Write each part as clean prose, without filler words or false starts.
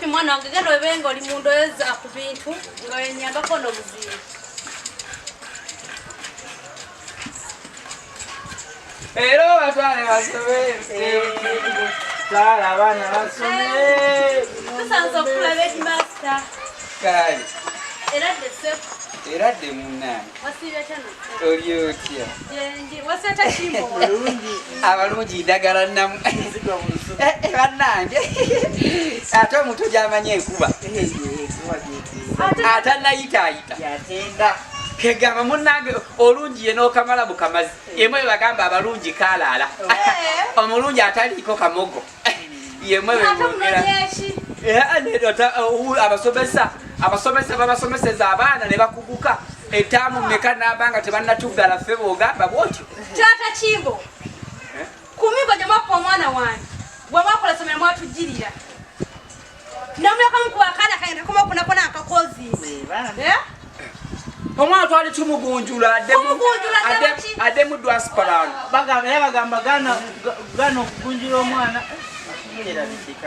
Sophie mwana wange gendo ebengo oli mundoeza ku bintu nga yenyambako n'obuzibu. Ero batwale basome. Tala abana basome. Tusanze okulaba headmaster. Kale. Era de munana. Wasiibya kyano. Oli otya? Yengi waseta kimbo. Abalungi ndagala namu. Bannange. Ate omuntu gy'amanya enkuba. Ate nayitaayita. Yatenda. Kegamba munnange olungi ye n'okamala bukamazi. Yemwe bagamba abalungi kaalaala. Omulungi ataliiko kamogo. Yemwe bemwogera. Abasomesa babasomeseza abaana ne bakuguka etaamu mmeka n'abanga tebannatuggala ffe boogamba bwotyo. Taata Kimbo. Kumigo gye mwakka omwana wange. Bwe mwakola essomero mwatujjirira. Namuleka mukuba akaana kange takomakunako n'akakozi. Omwana twali tumugunjula adde mu dwasipalano. Bagamba gano okugunjula omwana.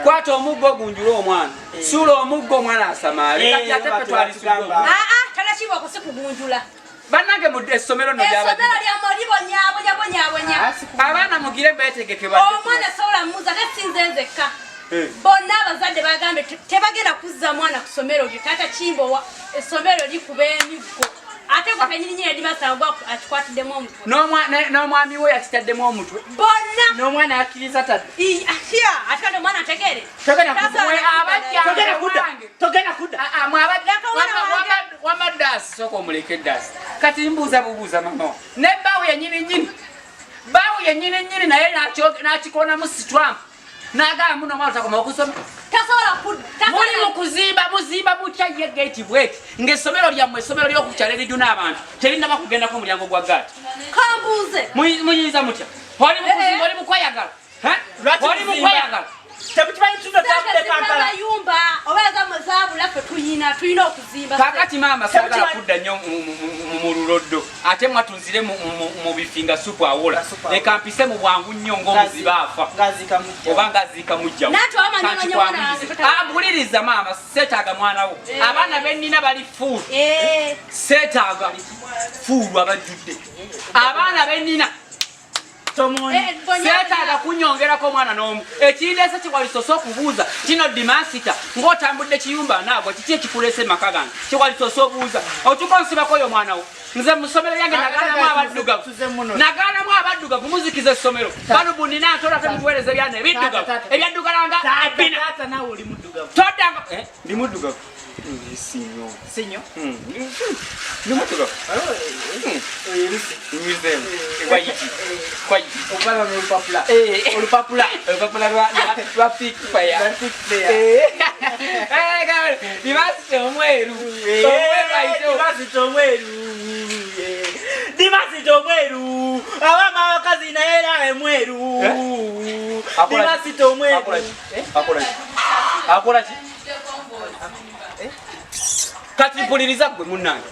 Kwata omuggo ogunjula omwana. Suula omuggo omwana asamaale. Kati ate ffe twalisuga. Taata Kimbo okusi kugunjula. Bannange mu essomero no essomero lya molibo nyabonyabonya. Abaana mugire beetegeke omwana sobola muza tesinze nzekka. Bonna abazadde bagambe tebagenda kuzza mwana ku ssomero lyo. Taata Kimbo essomero likuba emiggo. Ate gwe kenyini headmaster gwa akikwatiddemu omutwe. N'omwami we yakitaddemu omutwe. Bonna. N'omwana akkiriza tadde. Ate kati omwana ategere. Togenda kudda. Wama ddaasi sooka omuleke ddaasi. Kati mbuuza bubuuza mama. Ne bbaawo yennyini nnyini. Bbaawo yennyini nnyini naye n'akikonamu sitwampu. N'agamba muno omwana otakoma okusoma. Tasobola kudda. Muli mu muzimba mutya ye gate bweti. Ng'essomero lyammwe essomero ly'okukyala erijuna abantu. Terinaba kugendako omulyango gwa gaati. Kambuuze. Muyinza mutya. Oli mu kuzimba oli mu kweyagala. Oli mu kweyagala. Tebukimanyi tuno tambule Kampala. Mayumba obaza muzabula ffe tulina okuzimba. Kakati maama sagala kudda nnyo mu luloddo. Ate mwatunzire mu bifinga supu awola. Leka mpise mu bwangu nnyo ng'omuziba afa. Oba ng'aziika mujjawo. Mpuliriza maama seetaaga mwana wo. Abaana be nnina bali fuulu. Seetaaga fuulu abajjudde. Abaana be nnina seetaaga kunyongerako omwana n'omu. Ekirindeese kiwalisoose okubuuza kino dimasita ng'otambudde kiyumba naagwa kiki ekikuleese maka gange kiwalisoose obuuza otuka onsibako oyo omwana wo. Nze mu ssomero lyange nagaanamu abaddugavu muzikiza essomero balubu nina ntola temutuweereza ebyana ebiddugavu ebyaddugalanga bina toddanga ndi muddugavu Sinyo. Ndi muddugavu olupapula lwa pikfaya dimasita omweru Dimasita omweru abama abakazi naye era emweru Dimasita omweru akola ki kati mpuliriza gwe munnange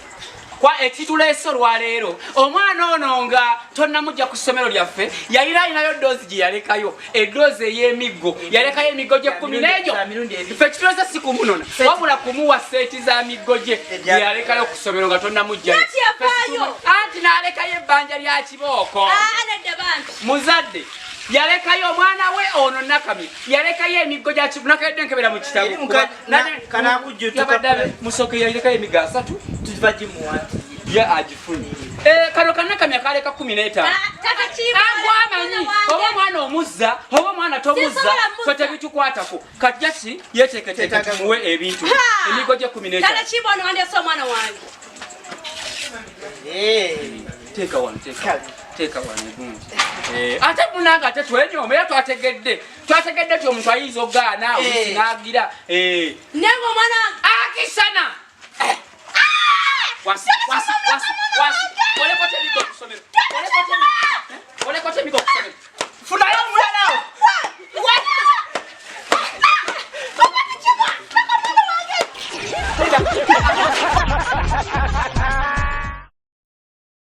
kwa ekituleese olwaleero omwana ono nga tonnamujja ku ssomero lyaffe yayira alinayo ddoozi gye yalekayo eddoozi ey'emiggo yalekayo emiggo gye 10 n'egyo ffe ekituleese si kumunona wabula kumuwa seeti za miggo gye gye yalekayo ku ssomero nga tonnamujjayo anti n'alekayo ebbanja lya kibooko muzadde yalekayo omwana we ono Nakamya yalekayo emiggo gya nakaydde nkebera mu kitabu musoke yalekayo emiggo 3 tuva gimuwa ye agifunye kano Nakamya kaleka 15 agwamanyi oba omwana omuzza oba omwana tomuzza fe tebitukwatako kati jaki yeteeketeeka tumuwe ebintu emiggo gye 15 teeka wano teeka wano egungi ate munanga ate twenyoma era twategedde ti omuntu ayinza ogaana oluusi n'agira nenga omwana akisana olekota emigo okusomero funayo